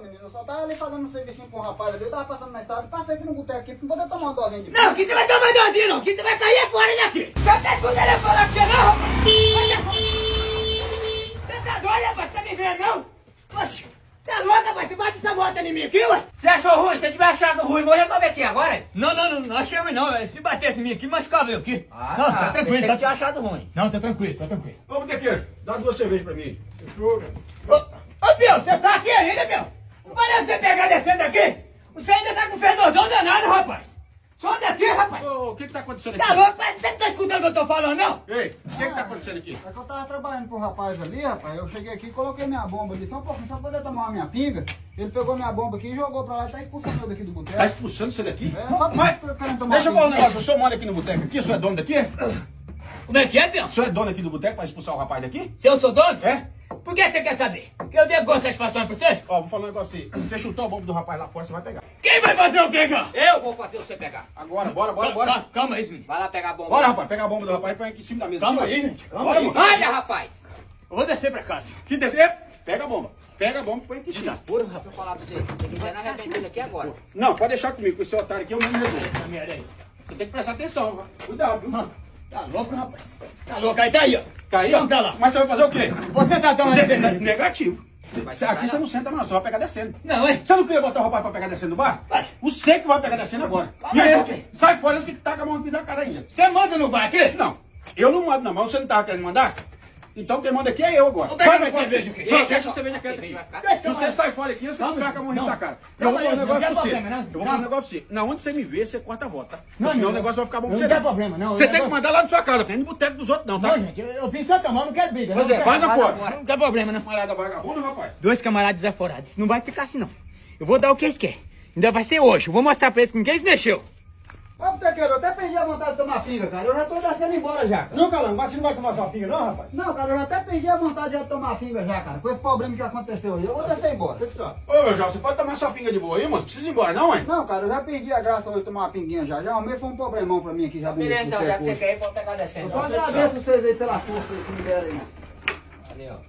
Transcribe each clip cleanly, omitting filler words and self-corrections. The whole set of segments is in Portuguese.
menino. Eu só tava ali fazendo um serviço com o rapaz ali. Eu tava passando na estrada, passei aqui no boteco aqui pra poder tomar uma dosinha de Não, que você vai tomar dozinho não, que você vai cair fora daqui. Você tá escutando eu falar com você não, rapaz? Você tá doido, rapaz? Você tá me vendo não? Oxe, tá louco, rapaz? Você bate essa moto em mim aqui, ué? Você achou ruim? Se tiver achado ruim, vou resolver aqui agora. Não achei ruim não. Se bater em mim aqui, machucava eu aqui. Ah, não, tá. tá tranquilo. Pensei que tinha achado ruim. Não, tá tranquilo. Ô, botequeiro, dá 2 cervejas pra mim. Ô, Biel, você tá aqui ainda, Biel? Não vai você pegar descendo aqui? Você ainda tá com fedorzão danado, rapaz. Só daqui, rapaz. Ô, o que tá acontecendo aqui? Tá louco? Mas você não tá escutando o que eu tô falando, não? Ei, o que tá acontecendo aqui? É que eu tava trabalhando pro rapaz ali, rapaz. Eu cheguei aqui e coloquei minha bomba ali só um pouquinho, só pra poder tomar uma minha pinga. Ele pegou minha bomba aqui e jogou pra lá e tá expulsando eu daqui do boteco. Tá expulsando você daqui? É, só Mas, tô querendo tomar deixa eu uma falar um pinga. negócio. O senhor mora aqui no boteco aqui? O senhor é dono daqui? Como é que é, Biel? O senhor é dono aqui do boteco pra expulsar o rapaz daqui? Se eu sou dono? É? Por que você quer saber? Que eu devo alguma satisfação pra você? Ó, vou falar um negócio pra você. Se você chutar o bombo do rapaz lá fora, você vai pegar. Quem vai fazer eu pegar? Eu vou fazer você pegar. Agora, bora. Calma aí, menino. Vai lá pegar a bomba. Bora, rapaz, pega a bomba do rapaz e põe aqui em cima da mesa. Calma Aqui, ó. aí, gente. Calma Bora, aí. moço. Olha, rapaz. Eu vou descer pra casa. Que descer? Pega a bomba. Pega a bomba e põe aqui em cima. Desaforo, Deixa eu falar pra você. Se você quiser, nós arrependemos aqui agora. Não, pode deixar comigo, com esse otário aqui eu mesmo resolvo. Essa merda aí. Você tem que prestar atenção, vai. Cuidado, viu? Tá louco, rapaz? Tá louco? Aí tá aí, ó. Tá aí, ó. Vamos pra lá. Mas você vai fazer o quê? Você tá tão recebendo aí. Negativo. Vai Aqui sentar, você não senta, não. Você vai pegar descendo. Não, hein? Você não queria botar o rapaz pra pegar descendo no bar? Vai. Você que vai pegar descendo agora. Calma E aí, aí, gente. sai fora, que tá com a mão aqui na cara ainda. Você manda no bar aqui? Não, eu não mando não, mas você não tava querendo mandar? Então quem manda aqui é eu agora. Vou pegar Vai, minha vai, cerveja aqui. Não, deixa a cerveja A quieta cerveja aqui. vai ficar- Se você sai fora aqui, antes que eu te Calma, ficar com a mão não. na cara. Eu Calma vou falar um aí, não negócio tem pra você. problema, não. Eu vou falar um Não. negócio pra você. Na onde você me vê, você corta a volta, tá? Não, Senão não, o negócio vai ficar bom pra não você tem não. problema, não. Você Eu tem vou- que mandar lá na sua casa, tem no boteco dos outros não, tá? Não, gente, eu vim só tomar, não quero briga. Pois não é, quero- vaza vai fora. agora. Não tem problema, não. Camarada vagabundo, rapaz. Dois camaradas desaforados. Não vai ficar assim, não. Eu vou dar o que eles querem. Ainda vai ser hoje. Eu vou mostrar pra eles com quem eles mexeu. Ô, botequeiro, eu até perdi a vontade de tomar pinga, cara. Eu já tô descendo embora já. Não, Calango, mas você não vai tomar sua pinga não, rapaz? Não, cara, eu já até perdi a vontade de tomar pinga já, cara. Com esse problema que aconteceu aí. Eu vou descer embora. Ô, meu João, você pode tomar sua pinga de boa aí, moço? Precisa ir embora não, hein? Não, cara, eu já perdi a graça hoje de tomar uma pinguinha já. Já o meu foi um problemão pra mim aqui já. Beleza, então, já que você hoje. quer ir, vou pegar Eu descendo. só agradeço vocês aí pela força aí que me deram aí. Valeu.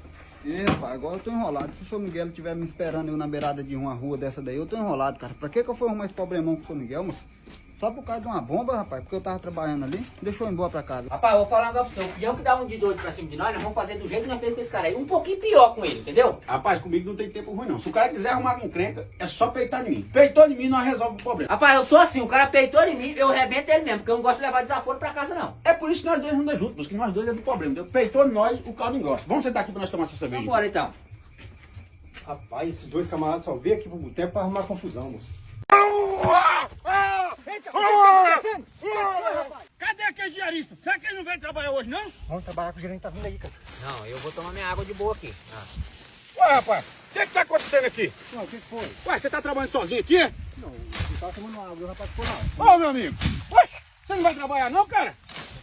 Pai, agora eu tô enrolado. Se o seu Miguel estiver me esperando eu na beirada de uma rua dessa daí, eu tô enrolado, cara. Pra que eu fui arrumar esse problemão com o seu Miguel, mano? Só por causa de uma bomba, rapaz, porque eu tava trabalhando ali. Deixou eu ir embora pra casa. Rapaz, eu vou falar um negócio pra você. O peão que dá um de doido pra cima de nós vamos fazer do jeito que nós fizemos com esse cara aí. Um pouquinho pior com ele, entendeu? Rapaz, comigo não tem tempo ruim não. Se o cara quiser arrumar uma encrenca, é só peitar em mim. Peitou em mim, nós resolve o problema. Rapaz, eu sou assim. O cara peitou em mim, eu arrebento ele mesmo. Porque eu não gosto de levar desaforo pra casa, não. É por isso que nós dois andamos juntos, porque nós dois é do problema, entendeu? Peitou em nós, o caldo engrossa. Vamos sentar aqui pra nós tomar essa cerveja. Vambora, então. Rapaz, esses dois camaradas só veio aqui pro boteco pra arrumar confusão, moço. Cadê aquele diarista? Será que ele não veio trabalhar hoje, não? Vamos trabalhar com o gerente, tá vindo aí, cara. Não, eu vou tomar minha água de boa aqui. Ué, rapaz, o que tá acontecendo aqui? Não, o que foi? Ué, você tá trabalhando sozinho aqui? Não, eu tava tomando água e o rapaz ficou lá. Ô, meu amigo, ué, você não vai trabalhar não, cara?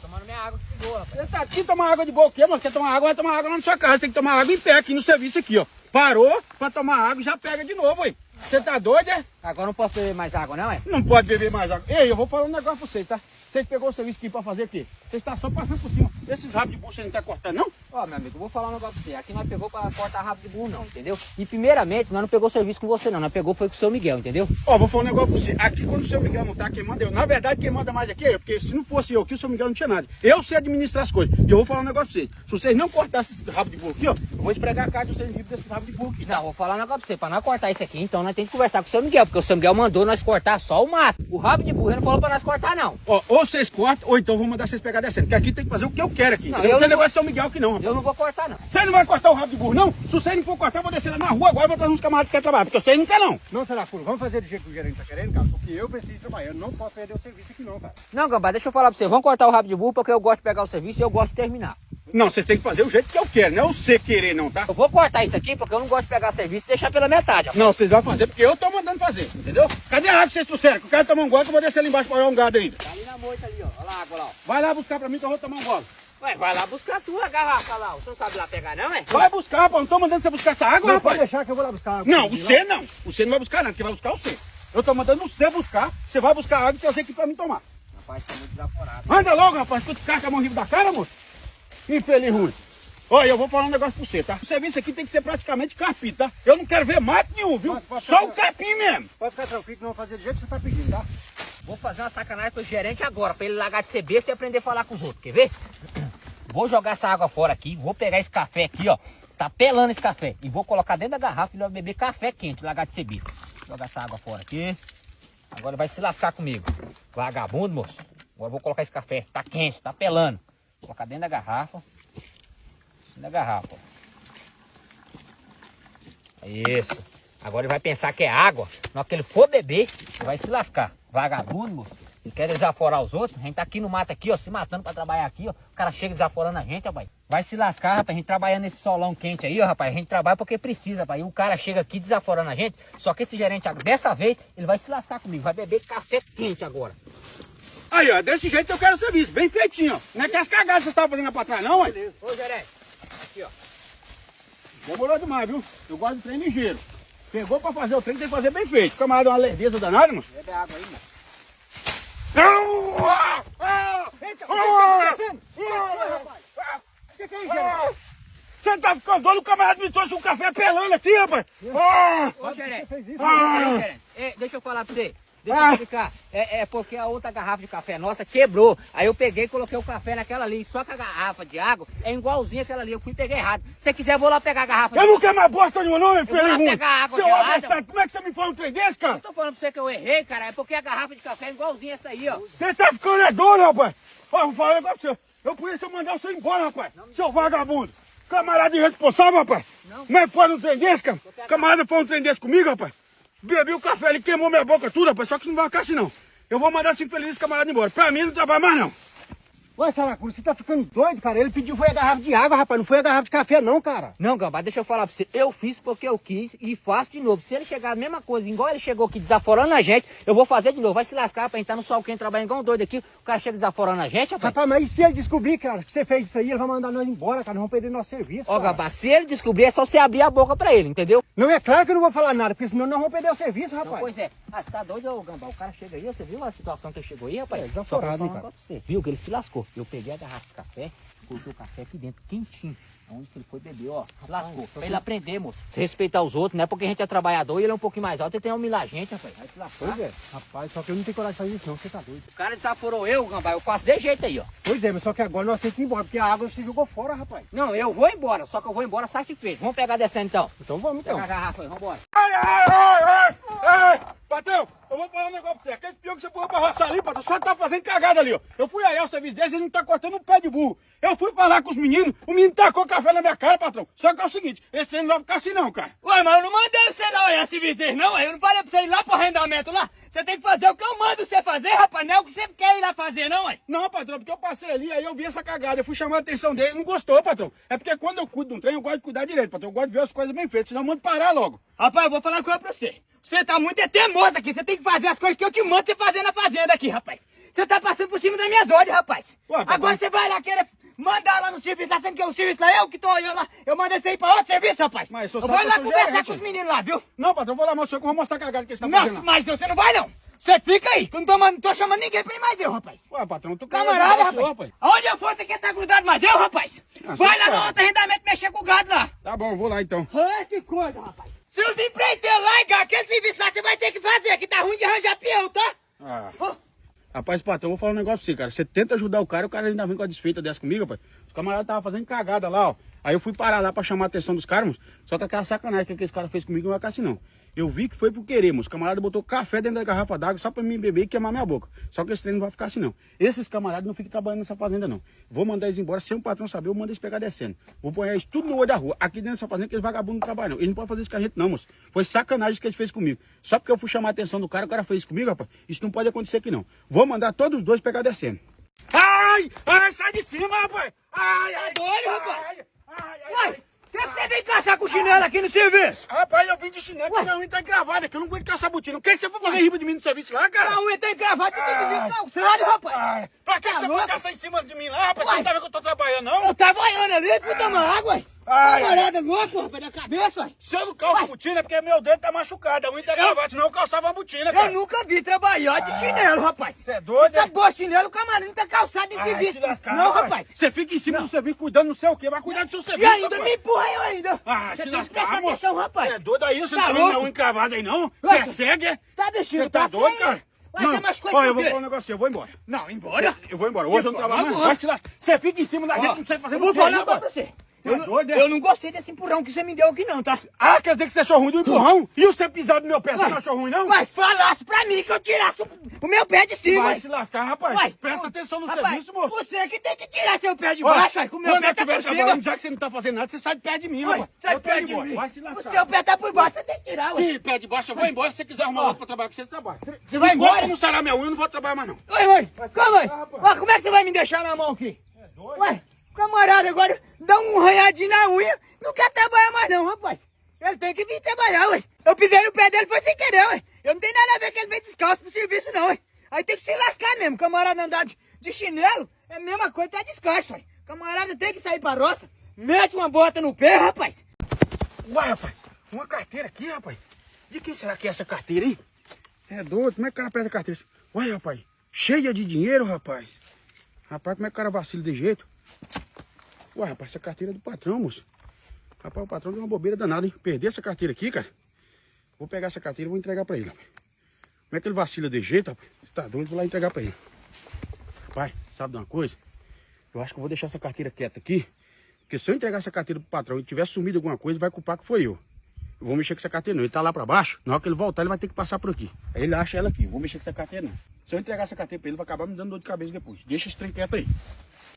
Tô tomando minha água de boa, rapaz. Você tá aqui tomar água de boa o quê, mano? Quer tomar água, vai tomar água lá na sua casa. Tem que tomar água em pé aqui no serviço aqui, ó. Parou pra tomar água e já pega de novo, aí. Você tá doido, é? Agora não posso beber mais água, não, é? Não pode beber mais água. Ei, eu vou falar um negócio pra você, tá? Você pegou o serviço aqui pra fazer o quê? Você está só passando por cima. Esses rabos de burro você não tá cortando, não? Ó, meu amigo, eu vou falar um negócio pra você. Aqui nós pegou pra cortar rabo de burro, não, entendeu? E primeiramente, nós não pegou serviço com você, não. Nós pegou foi com o seu Miguel, entendeu? Ó, vou falar um negócio pra você. Aqui, quando o seu Miguel não tá, quem manda é eu. Na verdade, quem manda mais aqui é eu. Porque se não fosse eu aqui, o seu Miguel não tinha nada. Eu sei administrar as coisas. E eu vou falar um negócio pra vocês. Se vocês não cortassem esse rabo de burro aqui, ó, eu vou esfregar a cara de vocês livres desse rabo de burro aqui. Não, vou falar um negócio pra você. Pra nós cortar isso aqui, então nós temos que conversar com o seu Miguel. Porque o seu Miguel mandou nós cortar só o mato. O rabo de burro ele não falou pra nós cortar, não. Ó, ou vocês cortam, ou então eu vou mandar vocês pegar descendo. Porque aqui tem que fazer o que eu quero aqui. Não, Entendeu? eu Não tem não negócio de São Miguel aqui não, rapaz. Eu não vou cortar, não. Você não vai cortar o rabo de burro, não? Se você não for cortar, eu vou descer lá na rua agora e vou trazer uns camaradas que querem trabalhar. Porque vocês não querem, não. Não, Sarafuro, vamos fazer do jeito que o gerente tá querendo, cara, porque eu preciso trabalhar. Eu não posso perder o serviço aqui não, cara. Não, Gambá, deixa eu falar pra você. Vamos cortar o rabo de burro porque eu gosto de pegar o serviço e eu gosto de terminar. Não, você tem que fazer o jeito que eu quero, não é você querer, não, tá? Eu vou cortar isso aqui porque eu não gosto de pegar serviço e deixar pela metade, ó. Não, vocês vão fazer porque eu tô mandando fazer, entendeu? Cadê a água que vocês trouxeram? Que eu quero tomar um gole que eu vou descer ali embaixo pra olhar um gado ainda. Tá ali na moita ali, ó. Olha lá a água lá, ó. Vai lá buscar pra mim que eu vou tomar um gole. Ué, vai lá buscar a tua garrafa lá. Você não sabe lá pegar, não, é? Vai buscar, rapaz. Não tô mandando você buscar essa água, Não, pode rapaz. deixar que eu vou lá buscar água. Não, você não. Você não vai buscar, não. Quem vai buscar é você. Eu tô mandando você buscar. Você vai buscar água e trazer aqui pra mim tomar. Rapaz, tá muito desaforado. Anda logo, rapaz. Tu ficar com a mão riba da cara, moço. Infeliz ruim. Olha, eu vou falar um negócio pra você, tá? O serviço aqui tem que ser praticamente capim, tá? Eu não quero ver mato nenhum, viu? Pode Só ficar- o capim mesmo. Pode ficar tranquilo que não vou fazer do jeito que você tá pedindo, tá? Vou fazer uma sacanagem com o gerente agora, pra ele largar de ser besta e aprender a falar com os outros, quer ver? Vou jogar essa água fora aqui, vou pegar esse café aqui, ó. Tá pelando esse café. E vou colocar dentro da garrafa e ele vai beber café quente, largar de ser besta. Vou jogar essa água fora aqui. Agora ele vai se lascar comigo. Vagabundo, moço. Agora eu vou colocar esse café. Tá quente, tá pelando. Vou colocar dentro da garrafa. Dentro da garrafa. Isso. Agora ele vai pensar que é água. Na hora que ele for beber, ele vai se lascar. Vagabundo, moço. Ele quer desaforar os outros. A gente tá aqui no mato aqui, ó, se matando pra trabalhar aqui, ó. O cara chega desaforando a gente, rapaz. Vai se lascar, rapaz. A gente trabalhando nesse solão quente aí, ó, rapaz. A gente trabalha porque precisa, rapaz. E o cara chega aqui desaforando a gente. Só que esse gerente, dessa vez, ele vai se lascar comigo. Vai beber café quente agora. Aí, ó, desse jeito eu quero serviço, bem feitinho, ó. Não é que as cagadas que você estavam fazendo lá pra trás, não, ué? Ô, gerente. Aqui, ó. Demorou demais, viu? Eu gosto de trem ligeiro. Pegou pra fazer o trem, tem que fazer bem feito. Camarada, uma lerdeza danada, moço. Bebe água aí, mano. Que é isso, rapaz? Você tá ficando doido, o camarada me trouxe um café pelando aqui, rapaz. Ô, gerente. fez isso? Ô, gerente. Deixa eu falar pra você. Deixa eu explicar. É porque a outra garrafa de café nossa quebrou. Aí eu peguei e coloquei o café naquela ali. Só que a garrafa de água é igualzinha àquela ali. Eu fui e peguei errado. Se você quiser, eu vou lá pegar a garrafa Eu não quero mais bosta nenhuma, não, meu vou lá filho. pegar água Seu gelada. abastado, como é que você me fala um trem desse, cara? Eu tô falando pra você que eu errei, cara. É porque a garrafa de café é igualzinha essa aí, ó. Você tá ficando é doido, rapaz. Ó, vou falar um negócio pra você. Eu podia se eu mandar você embora, rapaz. Seu vagabundo. Camarada irresponsável, rapaz. Como é que pode um trem desse, cara? Camarada foi um trem desse comigo, rapaz. Bebi o café, ele queimou minha boca tudo, rapaz. Só que isso não vai ficar assim, não. Eu vou mandar esse infeliz camarada embora. Pra mim não trabalha mais, não. Ué, Saracura, você tá ficando doido, cara? Ele pediu foi a garrafa de água, rapaz. Não foi a garrafa de café, não, cara. Não, Gambá, deixa eu falar pra você. Eu fiz porque eu quis e faço de novo. Se ele chegar a mesma coisa, igual ele chegou aqui desaforando a gente, eu vou fazer de novo. Vai se lascar pra gente tá no sol quente trabalhando igual um doido aqui. O cara chega desaforando a gente, rapaz. Rapaz, mas e se ele descobrir, cara, que você fez isso aí, ele vai mandar nós embora, cara. Nós vamos perder nosso serviço, Ó, cara. Gambá, se ele descobrir, é só você abrir a boca pra ele, entendeu? Não, é claro que eu não vou falar nada, porque senão nós vamos perder o serviço, Não, rapaz. pois é. Ah, você tá doido, ô Gambá? O cara chega aí, você viu a situação que ele chegou aí, rapaz? É, Só que eu desaforado, tô hein, falando cara? pra você. Viu que ele se lascou. Eu peguei a garrafa de café, coloquei o café aqui dentro, quentinho. Onde que ele foi beber, ó. Se lascou. Pra ele aprender, moço. Se respeitar os outros, não é porque a gente é trabalhador e ele é um pouquinho mais alto, ele tem que humilhar a gente, rapaz. Vai se lascar. Pois é. Rapaz, só que eu não tenho coragem de fazer isso, não. Você tá doido. O cara desaforou eu, Gambá, eu faço desse jeito aí, ó. Pois é, mas só que agora nós temos que ir embora, porque a água se jogou fora, rapaz. Não, eu vou embora, só que eu vou embora satisfeito. Vamos pegar descendo então. Então vamos, então. Pega a garrafa aí, vambora. Ai, patrão, eu vou falar um negócio pra você. Aquele pior que você pôs pra roçar ali, patrão, só tá fazendo cagada ali, ó. Eu fui aí ao serviço deles, eles não tá cortando um pé de burro. Eu fui falar com os meninos, o menino tacou café na minha cara, patrão. Só que é o seguinte, esse trem não vai ficar assim não, cara. Ué, mas eu não mandei você lá olhar serviço deles, não. Eu não falei pra você ir lá pro arrendamento lá. Você tem que fazer o que eu mando você fazer, rapaz. Não é o que você quer ir lá fazer, não, ué. Não, patrão, porque eu passei ali, aí eu vi essa cagada, eu fui chamar a atenção dele, não gostou, patrão. É porque quando eu cuido de um trem, eu gosto de cuidar direito, patrão. Eu gosto de ver as coisas bem feitas, senão eu mando parar logo. Rapaz, eu vou falar uma coisa pra você. Você tá muito teimoso aqui. Você tem que fazer as coisas que eu te mando você fazer na fazenda aqui, rapaz. Você tá passando por cima das minhas ordens, rapaz. Ué, papai. Agora você vai lá querer mandar lá no serviço, lá sendo que o serviço lá eu que tô olhando lá. Eu mandei você ir pra outro serviço, rapaz. Mas, senhor eu sabe vou que lá eu sou conversar gerente. com os meninos lá, viu? Não, patrão, eu vou lá mostrar que eu vou mostrar a cagada que eles estão Não, fazendo lá. mas você não vai, não. Você fica aí, que eu não tô chamando ninguém pra ir mais eu, rapaz. Ué, patrão, tu Camarada, ajudar o rapaz. senhor, Aonde eu for, você quer estar grudado mais eu, rapaz? Ah, Vai você lá no sabe. outro arrendamento mexer com o gado lá. Tá bom, eu vou lá então. Ah, que coisa, rapaz. Se os empreiteiros largar aquele serviço lá, você vai ter que fazer, que tá ruim de arranjar peão, tá? Ah. Ó. Rapaz, patrão, eu vou falar um negócio pra você, cara. Você tenta ajudar o cara ainda vem com a desfeita dessa comigo, rapaz. Os camaradas estavam fazendo cagada lá, ó. Aí eu fui parar lá pra chamar a atenção dos caras, moço. Só que aquela sacanagem que aqueles caras fez comigo não vai ficar assim, não. Eu vi que foi por querer, moço. Os camaradas botou café dentro da garrafa d'água só pra mim beber e queimar minha boca. Só que esse trem não vai ficar assim, não. Esses camaradas não ficam trabalhando nessa fazenda, não. Vou mandar eles embora sem o patrão saber, eu mando eles pegar descendo. Vou pôr eles tudo no olho da rua. Aqui dentro dessa fazenda, aqueles vagabundos não trabalham, não. Eles não podem fazer isso com a gente, não, moço. Foi sacanagem isso que eles fez comigo. Só porque eu fui chamar a atenção do cara, o cara fez isso comigo, rapaz. Isso não pode acontecer aqui, não. Vou mandar todos os dois pegar descendo. Ai! Ai, sai de cima, rapaz! Ai, ai! Tá doido, rapaz? Ai, ai, ai, Uai, ai. por que você vem caçar com chinelo aqui no serviço? Rapaz, eu vim de chinelo porque a unha tá encravada aqui. Eu não aguento caçar botina. O que você foi fazer riba de mim no serviço lá, cara? A unha tá encravada, você tem que vir calçado, rapaz. Ai, pra que Tá você louco? foi caçar em cima de mim lá, rapaz? Uai. Você não tá vendo que eu tô trabalhando, não? Eu tava olhando ali, fui tomar água, ué. Ai, Camarada louco, rapaz, da cabeça, ué. se eu não calço botina é porque meu dedo tá machucado. A unha da gravata, não eu calçava botina, Eu cara. nunca vi trabalhar de chinelo, rapaz. Você é doido, Essa é? boa chinelo, o camarada não tá calçado desse Ai, serviço. se lascar, Não, rapaz. Você fica em cima do serviço cuidando não sei o quê. Vai cuidar do seu E serviço, ainda rapaz. me empurra eu ainda. Ah, Você se tem que lascar, prestar moço. atenção, rapaz. Você é doido aí? Você Tá não tá vendo louco? minha unha encravada aí, não? Você é Nossa. cego, é? Tá deixando Você tá doido, cara? Vai ser mais coisa Olha, eu que vou quê? falar um negócio, eu vou embora. Não, embora. Eu vou embora. Hoje eu não trabalho mais. Agora. Vai se lascar. Você fica em cima da gente, Ó, não sei fazer eu vou falar pra você. Eu Eu não gostei desse empurrão que você me deu aqui não, tá? Ah, quer dizer que você achou ruim do empurrão? E você pisar do meu pé, você não achou ruim, não? Mas falasse pra mim que eu tirasse o meu pé de cima. Vai ué. se lascar, rapaz. Uai. Presta atenção no Rapaz, serviço, moço. Você que tem que tirar seu pé de Olha, baixo, ué, com o meu quando pé eu tá estiver por cima. trabalhando, já que você não tá fazendo nada, você sai de perto de mim, Ué, rapaz. sai Eu tô perto indo de embora. mim. Vai se O lascar. seu pé tá por baixo, você tem que tirar, ué. Que pé de baixo, eu vou embora. Se você quiser arrumar outro pra trabalhar, que você trabalha. Você vai Enquanto embora? eu não sarar minha unha, eu não vou trabalhar mais, não. Oi, calma aí. rapaz. Ué, como é que você vai me deixar na mão aqui? É doido? Ué, camarada agora dá um arranhadinho na unha, não quer trabalhar mais não, rapaz. Ele tem que vir trabalhar, ué. Eu pisei no pé dele, foi sem querer, ué. Eu não tenho nada a ver que ele veio descalço pro serviço, não, ué. Aí tem que se lascar mesmo. Camarada andar de chinelo é a mesma coisa que tá descalço, ué. Camarada tem que sair pra roça, mete uma bota no pé, rapaz. Uai, rapaz, uma carteira aqui, rapaz. De quem será que é essa carteira, hein? É doido, como é que o cara perde a carteira? Uai, rapaz, cheia de dinheiro, rapaz. Rapaz, como é que o cara vacila de jeito? Uai, rapaz, essa carteira é do patrão, moço. Rapaz, o patrão deu uma bobeira danada, hein? Perder essa carteira aqui, cara. Vou pegar essa carteira e vou entregar pra ele, rapaz. Como é que ele vacila de jeito, rapaz? Tá doido, vou lá entregar pra ele. Rapaz, sabe de uma coisa? Eu acho que eu vou deixar essa carteira quieta aqui. Porque se eu entregar essa carteira pro patrão e tiver sumido alguma coisa, vai culpar que foi eu. Eu vou mexer com essa carteira não. Ele tá lá pra baixo, na hora que ele voltar, ele vai ter que passar por aqui. Aí ele acha ela aqui. Vou mexer com essa carteira não. Se eu entregar essa carteira pra ele, vai acabar me dando dor de cabeça depois. Deixa esse trem quieto aí.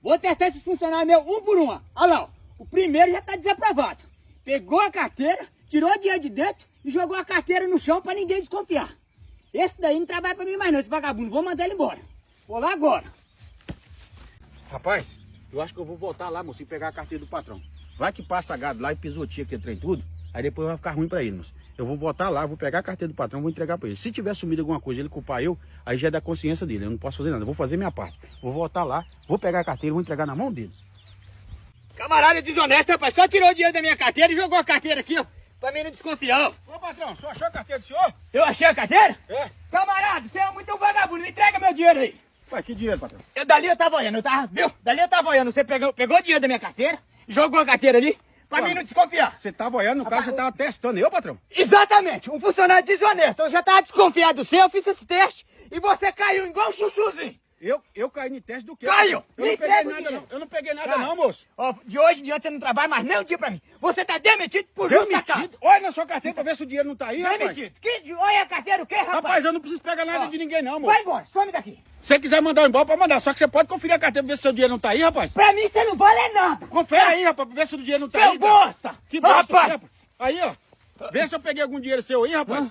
Vou testar esses funcionários meus um por um, ó. Olha lá, ó. O primeiro já tá desaprovado. Pegou a carteira, tirou o dinheiro de dentro e jogou a carteira no chão pra ninguém desconfiar. Esse daí não trabalha pra mim mais não, esse vagabundo. Vou mandar ele embora. Vou lá agora. Rapaz, eu acho que eu vou voltar lá, moço, e pegar a carteira do patrão. Vai que passa gado lá e pisoteia aquele trem tudo, aí depois vai ficar ruim pra ele, moço. Eu vou voltar lá, vou pegar a carteira do patrão, vou entregar pra ele. Se tiver sumido alguma coisa, ele culpar eu, aí já é da consciência dele. Eu não posso fazer nada, eu vou fazer minha parte. Vou voltar lá, vou pegar a carteira e vou entregar na mão dele. Camarada desonesto, rapaz. Só tirou o dinheiro da minha carteira e jogou a carteira aqui, ó. Pra mim não desconfiar, ó. Ô patrão, só achou a carteira do senhor? Eu achei a carteira? É. Camarada, você é muito vagabundo. Me entrega meu dinheiro aí. Ué, que dinheiro, patrão? Dali eu tava olhando, viu? Dali eu tava olhando. Você pegou o dinheiro da minha carteira, jogou a carteira ali, pra mim não desconfiar. Você tava olhando, no caso você tava testando eu, patrão? Exatamente, um funcionário desonesto. Eu já tava desconfiado do seu, eu fiz esse teste e você caiu igual um chuchuzinho. Eu caí no teste do quê? Caiu! Eu não Me peguei entrega o nada, dinheiro. não. Eu não peguei nada, Cara, não, moço. Ó, de hoje em diante você não trabalha mais nem um dia pra mim. Você tá demitido por justa causa. Demitido? Olha na sua carteira pra ver se o dinheiro não tá aí, rapaz. Demitido. Olha a carteira o quê, rapaz? Rapaz, eu não preciso pegar nada Ó, de ninguém, não, moço. Vai embora, some daqui. Se você quiser mandar eu embora, pode mandar. Só que você pode conferir a carteira pra ver se seu dinheiro não tá aí, rapaz. Pra mim você não vale nada. Confere aí, rapaz, pra ver se o dinheiro não tá Seu aí. cara. bosta! Que bosta, Rapaz! rapaz. Aí, ó. Vê se eu peguei algum dinheiro seu aí, rapaz.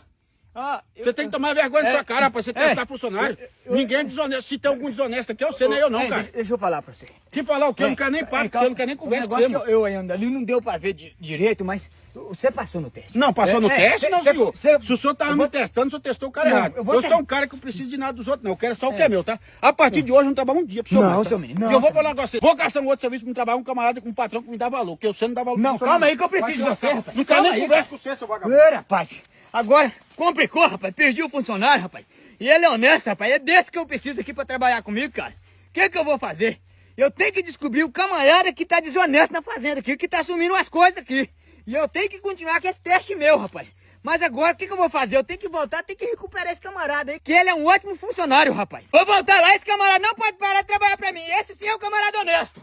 Eu- Você tem que tomar vergonha na sua cara, rapaz. Você é. testar funcionário. Ninguém é desonesto. Se tem algum desonesto aqui, eu sei, não é eu não, Ei, cara. Deixa eu falar pra você. Que falar o quê? Eu não quero nem papo com você, eu não quero nem conversa com você, mano. Eu ainda ali não deu pra ver direito, mas você passou no teste. Não, passou no teste, não, senhor. Se o senhor tava eu vou- me testando, o senhor testou o cara Não, errado. eu vou Eu ter- sou um cara que não preciso de nada dos outros, não. Eu quero só o que é meu, tá? A partir de hoje, eu não trabalho um dia pro senhor Não, mais, tá? seu menino, não, E eu vou seu falar um negócio. Vou caçar um outro serviço pra me trabalhar um camarada com um patrão que me dá valor, porque você não dá valor. Não, pro seu calma não. aí que eu preciso Vai de se você, lascar. rapaz. Não quero Calma nem aí, conversa com você, seu vagabundo. Ei, rapaz, agora complicou, rapaz. Perdi o funcionário, rapaz. E ele é honesto, rapaz. É desse que eu preciso aqui pra trabalhar comigo, cara. O que eu vou fazer? Eu tenho que descobrir o camarada que tá desonesto na fazenda aqui, que tá assumindo as coisas aqui. E eu tenho que continuar com esse teste meu, rapaz. Mas agora o que eu vou fazer? Eu tenho que voltar, tenho que recuperar esse camarada aí, que ele é um ótimo funcionário, rapaz. Vou voltar lá, esse camarada não pode parar de trabalhar pra mim. Esse sim é o camarada honesto.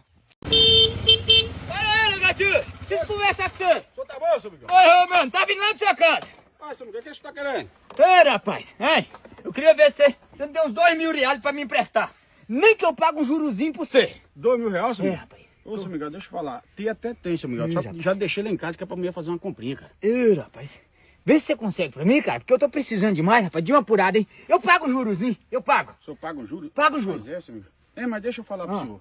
Para aí, gatinho. Preciso conversar com você. O senhor tá bom, seu Miguel? Ô, mano, tá vindo lá da sua casa. Ah, seu Miguel, o que você tá querendo? Ei, rapaz, hein? Eu queria ver se você não tem uns 2 mil reais pra me emprestar. Nem que eu pague um jurozinho pra você. R$2.000, seu É, Miguel? rapaz. Ô, seu Miguel, deixa eu falar. Tem até tem, seu Miguel. Só que rapaz. já deixei lá em casa que é pra mulher fazer uma comprinha, cara. Ei, rapaz. Vê se você consegue pra mim, cara, porque eu tô precisando demais, rapaz, de uma apurada, hein? Eu pago um jurozinho, eu pago. O senhor paga um juro? Paga um juro. Pois é, seu Miguel. É, mas deixa eu falar pro senhor.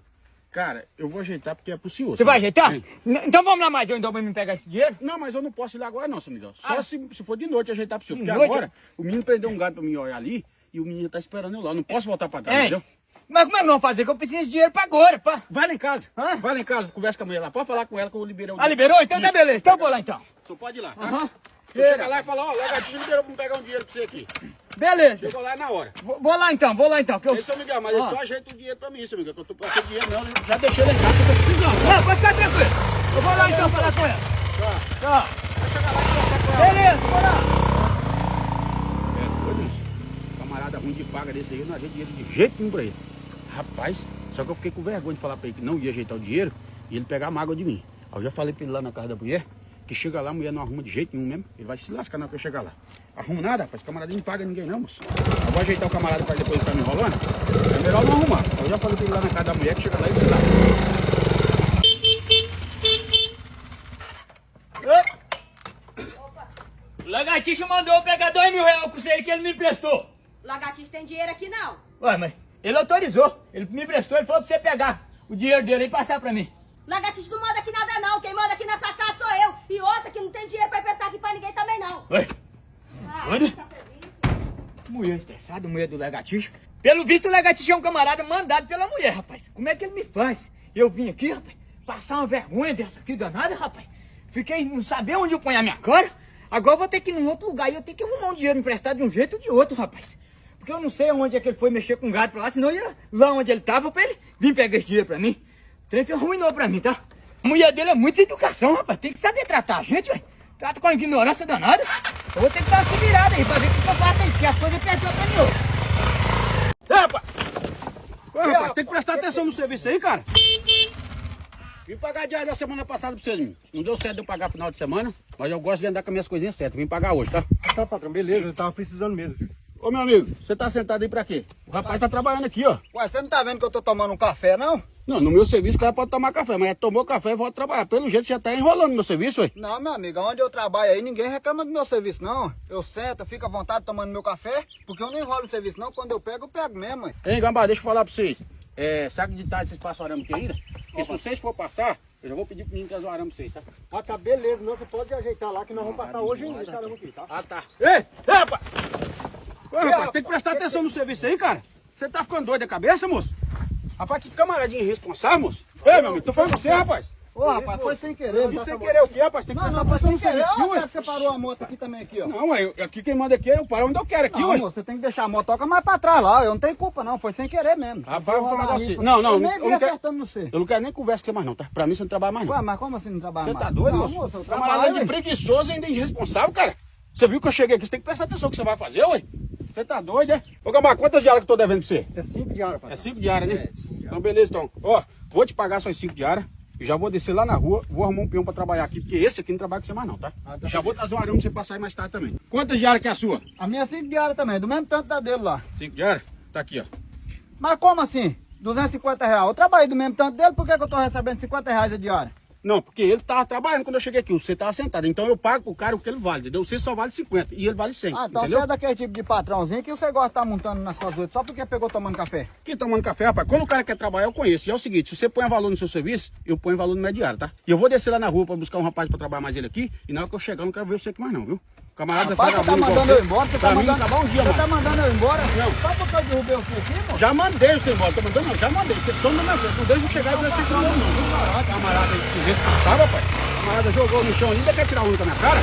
Cara, eu vou ajeitar porque é pro senhor. Você vai sabe? ajeitar? Sim. Então vamos lá mais, eu então pra me pegar esse dinheiro? Não, mas eu não posso ir lá agora não, seu Miguel. Só se for de noite ajeitar pro senhor. De Porque noite? agora o menino prendeu um gato pra mim olhar ali e o menino tá esperando eu lá. Eu não posso voltar pra trás, Ei, entendeu? Mas como é que não fazer? Que eu preciso de dinheiro pra agora, pá. Vai lá em casa. Vai lá em casa, conversa com a mulher lá. Pode falar com ela que eu liberei o Ah, liberou? Então tá beleza. Então eu vou lá então. Só pode ir lá, tá? Aham. Você chega lá e fala, ó, o Lagartixa liberou pra me pegar um dinheiro pra você aqui. Beleza. Chegou lá na hora. Vou lá então, que eu... Aí, seu Miguel, mas ele só ajeita o dinheiro pra mim, seu Miguel, que eu tô passando dinheiro não, eu já deixei lá em casa que eu tô precisando. Não, pode ficar tranquilo. Eu vou lá então falar com ela. Tá. Vai chegar lá e conversar com ela. Beleza, vou lá. É doido isso. Camarada ruim de paga desse aí, eu não ajeito dinheiro de jeito nenhum pra ele. Rapaz, só que eu fiquei com vergonha de falar pra ele que não ia ajeitar o dinheiro e ele pegar mágoa de mim. Aí eu já falei pra ele lá na casa da mulher, que chega lá, a mulher não arruma de jeito nenhum mesmo. Ele vai se lascar na hora que eu chegar lá. Arruma nada, rapaz, camarada não paga ninguém não, moço. Eu vou ajeitar o camarada pra depois ele tá me enrolando. É melhor não arrumar. Eu já falei pra ele lá na casa da mulher que chega lá e ele se lasca. O Lagartixa mandou eu pegar R$2.000 pra você aí que ele me emprestou. Lagartixa tem dinheiro aqui não. Ué, mas ele autorizou. Ele me emprestou, ele falou pra você pegar o dinheiro dele e passar pra mim. Lagartixa não manda aqui nada não. Quem manda aqui nessa casa sou eu. E outra que não tem dinheiro pra emprestar aqui pra ninguém também não. Ué, olha. tá feliz. Mulher estressada, mulher do Lagartixa. Pelo visto, o Lagartixa é um camarada mandado pela mulher, rapaz. Como é que ele me faz? Eu vim aqui, rapaz, passar uma vergonha dessa aqui danada, rapaz. Fiquei não saber onde eu ponho a minha cara. Agora eu vou ter que ir num outro lugar e eu tenho que arrumar um dinheiro emprestado de um jeito ou de outro, rapaz. Porque eu não sei onde é que ele foi mexer com o gato pra lá, senão eu ia lá onde ele tava pra ele vir pegar esse dinheiro pra mim. O trem arruinou pra mim, tá? A mulher dele é muita educação, rapaz. Tem que saber tratar a gente, ué. Trata com a ignorância danada. Eu vou ter que dar uma se virada aí pra ver o que eu faço aí, porque as coisas apertam pra mim hoje. Epa! Ô, rapaz, tem que prestar atenção no serviço aí, cara. Vim pagar a diária da semana passada pra vocês, menino. Não deu certo de eu pagar final de semana, mas eu gosto de andar com as minhas coisinhas certas. Vim pagar hoje, tá? Tá, patrão, beleza, eu tava precisando mesmo. Ô, meu amigo, você tá sentado aí pra quê? O rapaz tá trabalhando aqui, ó. Ué, você não tá vendo que eu tô tomando um café, não? Não, no meu serviço o cara pode tomar café, mas tomou café e volta trabalhar. Pelo jeito você já tá enrolando no meu serviço, ué. Não, meu amigo, onde eu trabalho aí, ninguém reclama do meu serviço, não. Eu sento, eu fico à vontade tomando meu café, porque eu não enrolo o serviço, não. Quando eu pego mesmo, ué. Hein, Gambá, deixa eu falar pra vocês. Sabe de tarde vocês passam o arame aqui ainda? Porque se vocês for passar, eu já vou pedir pro menino trazer o arame pra vocês, tá? Ah, tá, beleza, não, você pode ajeitar lá que nós vamos passar hoje ainda esse arame aqui, tá? Ah, tá. Ei, rapaz! Ô, rapaz, tem que prestar atenção no serviço aí, cara. Você tá ficando doido da cabeça, moço? Rapaz, que camaradinha irresponsável, moço. Ei, meu amigo, tô falando com você, rapaz. Ô, rapaz, foi sem querer. E sem querer o quê, rapaz? Tem que prestar Foi atenção sem no querer. serviço aqui, Olha, ué. você parou a moto aqui também, aqui, ó. Não, ué, aqui quem manda aqui é eu paro onde eu quero aqui, Não, ué. moço, você tem que deixar a motoca mais pra trás lá. Eu não tenho culpa, não. Foi sem querer mesmo. Rapaz, eu vou falar com você. Eu Não, nem eu vi não quero... acertando no você. Eu não quero nem conversa com você mais não, tá? Pra mim você não trabalha mais não. Ué, mas como assim não trabalha Você mais? tá doido, não, moço? eu Camarada trabalho, de ué. preguiçoso e ainda irresponsável, cara. Você viu que eu cheguei aqui, você tem que prestar atenção no que você vai fazer, ué. Você tá doido, é? Ô, Gambá, quantas diárias que eu tô devendo pra você? É 5 diárias, É patrão. 5 diárias, né? Então, beleza, então. Ó, vou te pagar suas 5 diárias. E já vou descer lá na rua, vou arrumar um peão pra trabalhar aqui, porque esse aqui não trabalha com você mais não, tá? tá E já vou trazer um arame pra você passar aí mais tarde também. Quantas diárias que é a sua? A minha é 5 diárias também, do mesmo tanto da dele lá. 5 diárias? Tá aqui, ó. Mas como assim? R$250. Eu trabalhei do mesmo tanto dele, por que eu tô recebendo R$50 a diária? Não, porque ele tava trabalhando quando eu cheguei aqui, você tava sentado. Então eu pago pro cara o que ele vale, entendeu? Você só vale 50 e ele vale 100, Ah, então entendeu? você é daquele tipo de patrãozinho que você gosta de estar montando nas suas outras só porque pegou tomando café. Quem tomando café, rapaz, quando o cara quer trabalhar, eu conheço. E é o seguinte, se você põe valor no seu serviço, eu ponho valor no meu diário, tá? E eu vou descer lá na rua pra buscar um rapaz pra trabalhar mais ele aqui. E na hora que eu chegar, eu não quero ver você aqui mais não, viu? Camarada Rapaz, você tá vagabundo igual mandando eu embora? Você tá pra mim, mandando trabalhar um dia, Você mano. tá mandando eu embora? Não. Só porque eu derrubei você aqui, moço? Já mandei você embora, tô mandando não, já mandei. Você some na minha frente, não deixa eu chegar e ver você não, viu? Camarada aí, irresponsável, rapaz. Camarada jogou no chão ainda, quer tirar um com a minha cara?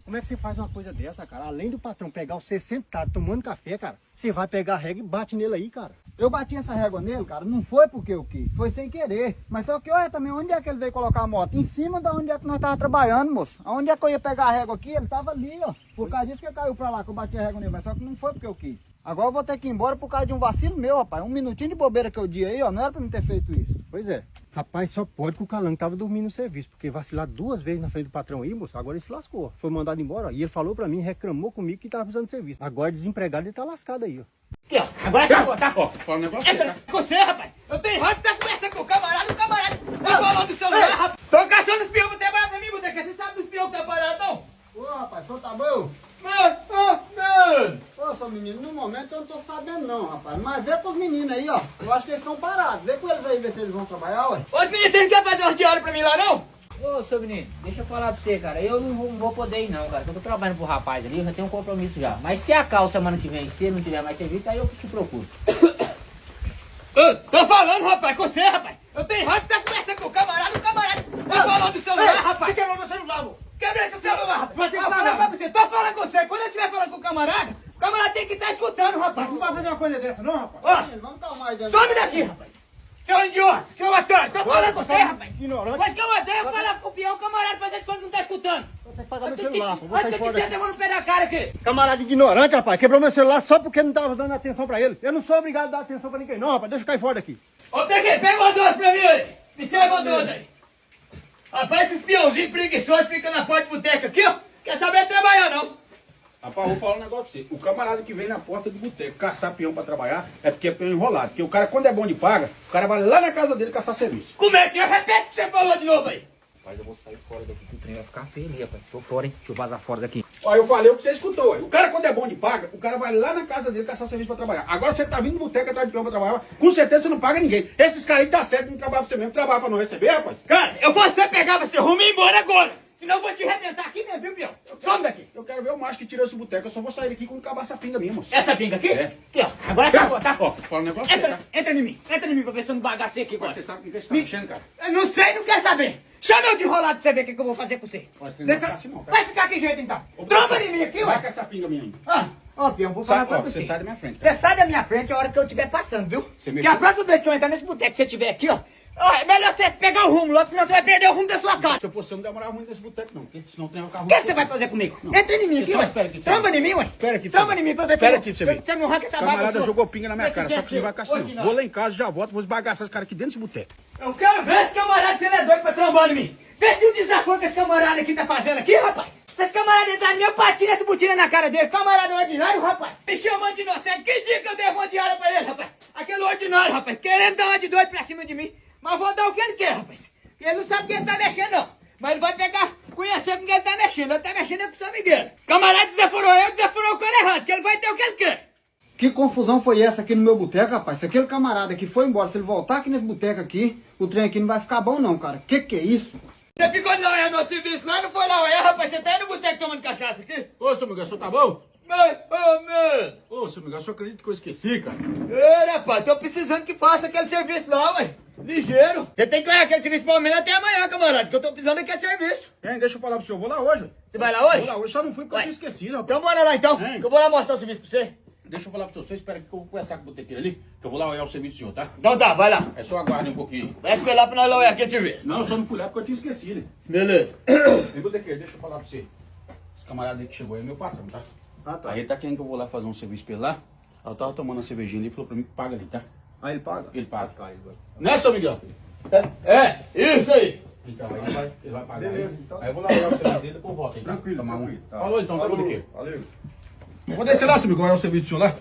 Como é que você faz uma coisa dessa, cara? Além do patrão pegar você sentado tomando café, cara, você vai pegar a régua e bate nele aí, cara. Eu bati essa régua nele, cara, não foi porque eu quis, foi sem querer. Mas só que olha também, onde é que ele veio colocar a moto? Em cima da onde é que nós tava trabalhando, moço. Onde é que eu ia pegar a régua aqui? Ele tava ali, ó. Por causa disso que caiu pra lá, que eu bati a régua nele. Mas só que não foi porque eu quis. Agora eu vou ter que ir embora por causa de um vacilo meu, rapaz. Um minutinho de bobeira que eu dei aí, ó. Não era pra me ter feito isso. Pois é. Rapaz, só pode que o Calango tava dormindo no serviço, porque vacilar 2 vezes na frente do patrão aí, moço, agora ele se lascou. Foi mandado embora, ó. E ele falou pra mim, reclamou comigo que tava precisando de serviço. Agora desempregado, ele tá lascado aí, ó. Aqui, ó. Agora acabou, tá? Ó, fala um negócio pra você, Entra tá? com você, rapaz. Eu tenho raiva de estar conversando com o camarada tá falando do celular, rapaz. Tô caçando os peões pra trabalhar pra mim, boteca. Você sabe dos peões que tá parado, não? Ô, rapaz, só tá bom? Mano. Ô, seu menino, no momento eu não tô sabendo não, rapaz. Mas vê com os meninos aí, ó. Eu acho que eles estão parados. Vê com eles aí, ver se eles vão trabalhar, ué. Ô, meninos, vocês não querem fazer umas diárias pra mim lá, não? Ô, seu menino, deixa eu falar pra você, cara. Eu não vou poder ir não, cara. Eu tô trabalhando pro rapaz ali, eu já tenho um compromisso já. Mas se a calça semana que vem, se não tiver mais serviço, aí eu te procuro. Tô falando, rapaz, com você, rapaz. Eu tenho raiva de tá conversando com o camarada tá falando do celular, rapaz. Você quebrou meu celular, moço. Quebrei seu celular, rapaz. Vai ter que Tô falando pagar. pra você, tô falando com você. Quando eu estiver falando com o camarada tem que estar escutando, rapaz. Não vai fazer uma coisa dessa, não, rapaz? Ó, Vamos dar mais dentro. some daqui, rapaz. Seu idiota, seu otário. Tô falando com você, rapaz. Ignorante. Mas que eu odeio falar com o peão, camarada, fazer de conta que não tá escutando. Vou ter que pagar meu celular, pô. Vou sair Olha fora que você daqui. demora no pé da cara aqui. Camarada ignorante, rapaz. Quebrou meu celular só porque não tava dando atenção pra ele. Eu não sou obrigado a dar atenção pra ninguém, não, rapaz. Deixa eu cair fora daqui. Ô, Peguei, pega uma doce pra mim aí. Me serve uma doce aí. Rapaz, esses peãozinhos preguiçosos ficam na porta de boteca aqui, ó. Quer saber trabalhar, não? Rapaz, vou falar um negócio pra você. O camarada que vem na porta do boteco caçar peão pra trabalhar é porque é peão enrolado. Porque o cara, quando é bom de paga, o cara vai lá na casa dele caçar serviço. Como é que é? Repete o que você falou de novo aí. Rapaz, eu vou sair fora daqui que o trem vai ficar feio ali, rapaz. Tô fora, hein? Deixa eu vazar fora daqui. Ó, eu falei o que você escutou. Aí. O cara, quando é bom de paga, o cara vai lá na casa dele caçar serviço pra trabalhar. Agora você tá vindo no boteco atrás de peão pra trabalhar, com certeza você não paga ninguém. Esses caras aí tá certo, não trabalham pra você mesmo, trabalham pra não receber, rapaz. Cara, eu vou você pegar você rumo e ir embora agora. Senão eu vou te arrebentar aqui mesmo, viu, peão? Some daqui. Eu quero ver o macho que tirou esse boteco. Eu só vou sair daqui quando acabar essa pinga minha, moço. Essa pinga aqui? É. Aqui, ó. Agora acabou, tá? Ó, fala um negócio pra você, Entra, tá? entra em mim pra ver se eu não bagacei aqui agora. Você sabe o que você tá mexendo, cara? Eu não sei, não quer saber. Chama eu de enrolado pra você ver o que eu vou fazer com você. Mas não fica assim não, cara. Vai ficar que jeito então? Tromba em mim aqui, Vai ué. com essa pinga minha aí. Ah, ó, peão, vou falar Sai, pra ó, você. você sai da minha frente. Você sai da minha frente a hora que eu estiver passando, viu? Você Que mexeu? a próxima vez que eu entrar nesse boteco, se você estiver aqui, ó. Ó, é melhor você pegar o rumo logo, senão você vai perder o rumo da sua casa. Se eu fosse, eu não demorava muito nesse boteco, não. Porque senão tem um carro. O que você vai fazer comigo? Entra em mim Você aqui, só ué. espera aqui pra você Tromba ver. em mim, ué. Espera aqui pra Tromba você em ver. mim pra ver Espera se aqui pra você ver. você não arranca essa O barba camarada sua. jogou pinga na minha Esse cara, aqui só que não vai com assim, ordinário. não. Vou lá em casa, já volto, vou esbagaçar esse cara aqui dentro desse boteco. Eu quero ver esse camarada, se ele é doido pra trombar em mim. Vê se o desafio que esse camarada aqui tá fazendo aqui, rapaz. Se esse camarada entrar no meu patinho, esse botina na cara dele, camarada ordinário, rapaz. Me chamando de inocente, que dia que eu devo uma diária pra ele, rapaz? Aquele ordinário, rapaz, querendo dar uma de doido pra cima de mim. Mas vou dar o que ele quer, rapaz. Ele não sabe quem ele tá mexendo, não. Mas ele vai pegar, conhecer com quem ele tá mexendo. Ele tá mexendo com o São Miguel. Camarada desaforou eu, desaforou o cara errado, que ele vai ter o que ele quer. Que confusão foi essa aqui no meu boteco, rapaz? Se aquele camarada que foi embora, se ele voltar aqui nesse boteco aqui, o trem aqui não vai ficar bom não, cara. Que é isso? Você ficou de lauer no serviço lá, não foi lauer, rapaz. Você tá aí no boteco tomando cachaça aqui? Ô, seu Miguel, o senhor tá bom? Ô, meu. Ô, seu Miguel, o senhor acredita que eu esqueci, cara? É, rapaz, tô precisando que faça aquele serviço lá, ué. Ligeiro. Você tem que olhar aquele serviço pelo menos até amanhã, camarada, que eu tô precisando daquele serviço. Hein, deixa eu falar pro senhor, eu vou lá hoje. Você vai lá hoje? Vou lá hoje, só não fui porque Vai. eu tinha esquecido, rapaz. Então bora lá, então. Hein? Que eu vou lá mostrar o serviço pra você. Deixa eu falar pro senhor, você espera aqui que eu vou conversar com o botequeiro ali, que eu vou lá olhar o serviço do senhor, tá? Então tá, vai lá. É só aguarde um pouquinho. Vai escolher lá pra nós lá olhar aquele serviço. Não, eu só não fui lá porque eu tinha esquecido. Beleza. Ei, botequeiro, deixa eu falar pra você. Esse camarada aí que chegou aí é meu patrão, tá? Ah, tá. Aí ele tá querendo que eu vou lá fazer um serviço pra ele lá. Aí eu tava tomando uma cervejinha ali e falou pra mim que paga ali, tá? Aí ele paga? Ele paga. Tá, ele vai. Né, seu Miguel? Isso aí. Então, aí ele vai pagar. Beleza, aí. então. Aí eu vou lá olhar o serviço dele e depois volto aí, tá? Tranquilo, Tomar um. tranquilo, tá. Falou então, tá, Falou, botequeiro? valeu. Eu vou descer lá, seu Miguel, olhar o serviço do senhor lá.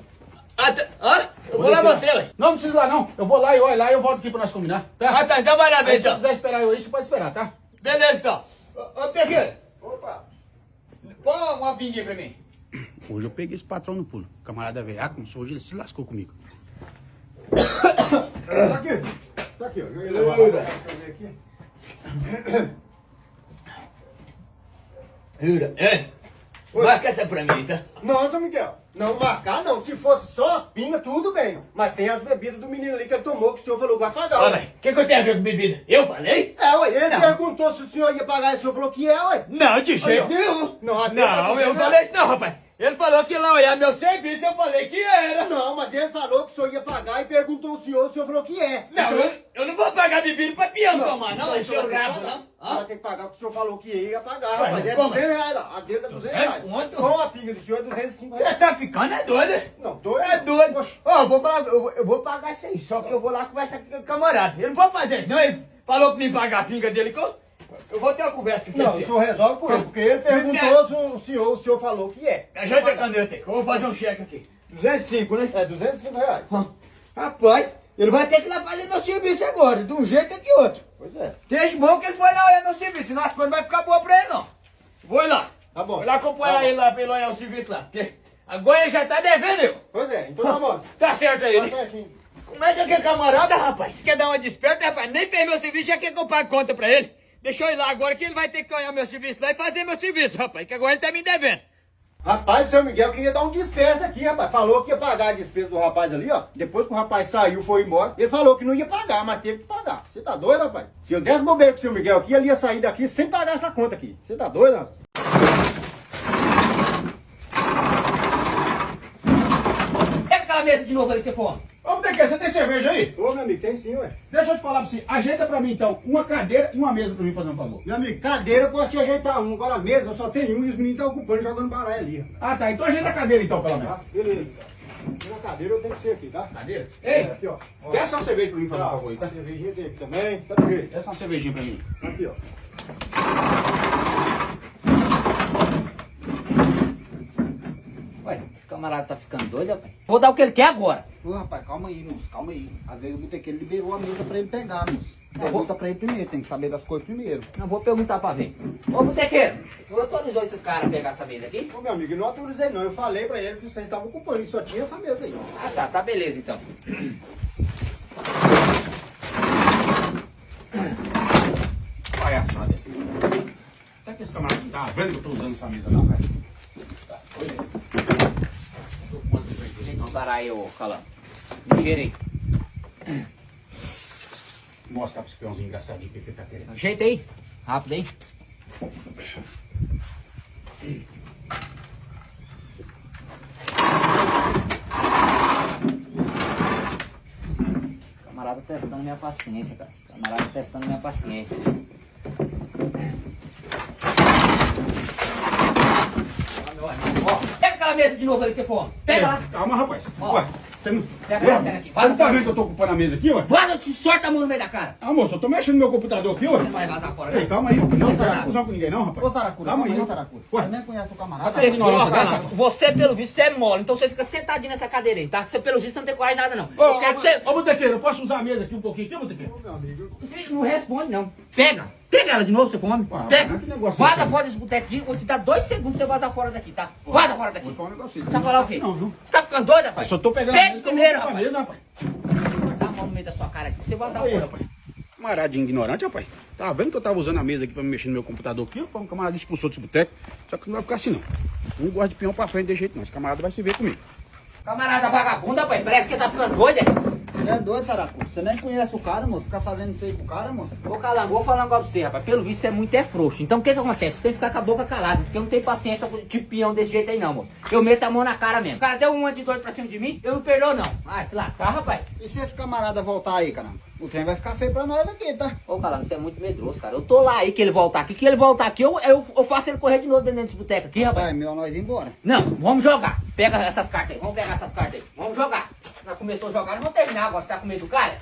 Hã? Eu vou lá descer você, ué. Não, não precisa ir lá não. Eu vou lá e olho lá e eu volto aqui pra nós combinar, tá? Ah, tá, então vai lá, Aí, ver se você então. quiser esperar eu aí, você pode esperar, tá? Beleza, então. Ô, Pegueiro, Opa! põe uma pinguinha pra mim. Hoje eu peguei esse patrão no pulo. O camarada veio, como se hoje ele se lascou comigo. Tá aqui. Tá aqui, ó. Eu ia levar lá pra fazer aqui. Jura? É? Marca essa pra mim, tá? Não, seu Miguel. Não marcar, não. Se fosse só pinga, tudo bem. Mas tem as bebidas do menino ali que ele tomou, que o senhor falou que vai pagar. Ô, mas o que eu tenho a ver com bebida? Eu falei? É, ué. Ele Não. perguntou se o senhor ia pagar e o senhor falou que é, ué. Não, de jeito ó. nenhum. Não, até Não, tá eu dizendo, falei isso não, rapaz. Ele falou que lá olhar meu serviço, eu falei que era. Não, mas ele falou que o senhor ia pagar e perguntou o senhor falou que é. Não, eu não vou pagar bebida pra peão tomar, não. o Encher senhor o vai ter que rabo, pagar. não. O senhor Hã? vai ter que pagar o que o senhor falou que ia pagar, Ué, rapaz. É como? R$200 lá. A dele é R$200. Quanto? Com a pinga do senhor é 250. Você tá ficando é doido? Não, doido. É doido. Ó, eu vou pagar isso aí, só que eu vou lá conversar com o camarada. Eu não vou fazer isso, não. Ele falou que me pagar a pinga dele, que eu vou ter uma conversa com Não, ele. o senhor resolve com ele, porque ele perguntou se o senhor falou que é. Ajeita a caneta aí, que eu vou fazer um cheque aqui. 205, né? É R$205. Rapaz, ele vai ter que ir lá fazer meu serviço agora, de um jeito ou de outro. Pois é. Deixa bom que ele foi lá olhar meu serviço, senão as coisas não vai ficar boas pra ele, não. Vou ir lá. Tá bom. Vou lá acompanhar ele lá pra ele olhar o serviço lá. Porque agora ele já tá devendo eu. Pois é, então tá bom. Tá certo aí, Tá né? certinho. Como é que aquele camarada, rapaz? Quer dar uma desperta, rapaz? Nem fez meu serviço, já quer que eu pague conta pra ele. Deixa eu ir lá agora que ele vai ter que olhar meu serviço lá e fazer meu serviço, rapaz. Que agora ele tá me devendo. Rapaz, o seu Miguel queria dar um desperto aqui, rapaz. Falou que ia pagar a despesa do rapaz ali, ó. Depois que o rapaz saiu, foi embora. Ele falou que não ia pagar, mas teve que pagar. Você tá doido, rapaz? Se eu desse bobeira com o seu Miguel aqui, ele ia sair daqui sem pagar essa conta aqui. Você tá doido, rapaz? Pega aquela mesa de novo ali, se for. Ô, Botequeiro, você tem cerveja aí? Ô, meu amigo, tem sim, ué. Deixa eu te falar pra você. Ajeita pra mim, então, uma cadeira e uma mesa pra mim, fazer um favor. Meu amigo, cadeira eu posso te ajeitar um. Agora a mesa eu só tenho um e os meninos estão ocupando jogando baralho ali, rapaz. Ah, tá. Então ajeita a cadeira, então, pelo menos. Tá? Beleza. Na cadeira eu tenho que ser aqui, tá? Cadeira? Ei, Aqui, ó. peça uma cerveja pra mim, fazer um Tá, favor aí, tá? cervejinha tem aqui também. Tá do jeito. Peça uma cervejinha pra mim. Aqui, ó. Ué, esse camarada tá ficando doido, rapaz. Vou dar o que ele quer agora. Ô, rapaz, calma aí, moço, calma aí. Às vezes o botequeiro liberou a mesa pra ele pegar, moço. Pergunta pra ele primeiro, tem que saber das coisas primeiro. Não vou perguntar pra ver. Ô, Botequeiro, você autorizou esse cara a pegar essa mesa aqui? Ô, meu amigo, eu não autorizei não. Eu falei pra ele que vocês estavam ocupando e só tinha essa mesa aí. Ah, tá beleza então. Palhaçada esse. Será que esse camarada não tá vendo que eu tô usando essa mesa não, velho? Tá, olha aí. Deixa eu disparar aí, ô Calango. Ligeiro aí. Mostra pra esse peãozinho engraçadinho o que ele tá querendo. Ajeita aí. Rápido aí. Camarada testando minha paciência, cara. Camarada testando minha paciência. Ó, pega aquela mesa de novo ali, se for. Pega lá. Calma, rapaz. Ó. Ué, você não... Pega a cena aqui. Você não tá vendo que eu tô ocupando a mesa aqui, ué? Vaza, eu te sorta a mão no meio da cara. Ah, moço, eu tô mexendo no meu computador aqui, ué. Você não vai vazar fora, Ei, né? calma aí. Não tá Saracura. confusão com ninguém, não, rapaz. Ô, Saracura, Calma aí, calma aí, não. Saracura. Ué. Você nem conhece o camarada? Você ignorância Ó, dessa? você, pelo visto, você é mole, então você fica sentadinho nessa cadeira aí, tá? Você, pelo visto, você não tem coragem de nada, não. Ô, Eu quero que você... ô, Botequeiro, eu posso usar a mesa aqui um pouquinho aqui, Botequeiro? Meu amigo. Você não responde, não. Pega. Pega ela de novo, você fome. Ué, Pega. que negócio é Vaza esse? fora desse boteco aqui, vou te dar 2 segundos pra você vazar fora daqui, tá? Vaza fora daqui. Vou falar um negócio Você pra tá você. falando o quê? Não, viu? Você tá ficando doido, rapaz? Só tô pegando Pega primeiro, a rapaz. mesa, rapaz. Dá a mão no meio da sua cara aqui, você vaza Aí, fora. rapaz. Camaradinho ignorante, rapaz. Tava vendo que eu tava usando a mesa aqui pra me mexer no meu computador aqui, ó. O camarada expulsou desse boteco. Só que não vai ficar assim, não. Não gosta de peão pra frente de jeito, não. Esse camarada vai se ver comigo. Camarada vagabunda, rapaz, parece que tá ficando doido, é? Você é doido, Saracura. Você nem conhece o cara, moço. Ficar fazendo isso aí com o cara, moço. Ô Calango, vou falar um negócio pra você, rapaz. Pelo visto, você é muito frouxo. Então o que que acontece? Você tem que ficar com a boca calada, porque eu não tenho paciência com tipo peão desse jeito aí, não, moço. Eu meto a mão na cara mesmo. O cara deu uma de doido pra cima de mim, eu não perdoo, não. Ah, se lascar, rapaz. E se esse camarada voltar aí, caramba? O trem vai ficar feio pra nós aqui, tá? Ô Calango, você é muito medroso, cara. Eu tô lá aí que ele voltar aqui. Que ele voltar aqui, eu faço ele correr de novo dentro desse boteco aqui, rapaz. Vai, meu, nós ir embora. Não, vamos jogar. Pega essas cartas aí. Vamos pegar essas cartas aí. Vamos jogar. Já começou a jogar, não vamos terminar agora. Você tá com medo do cara?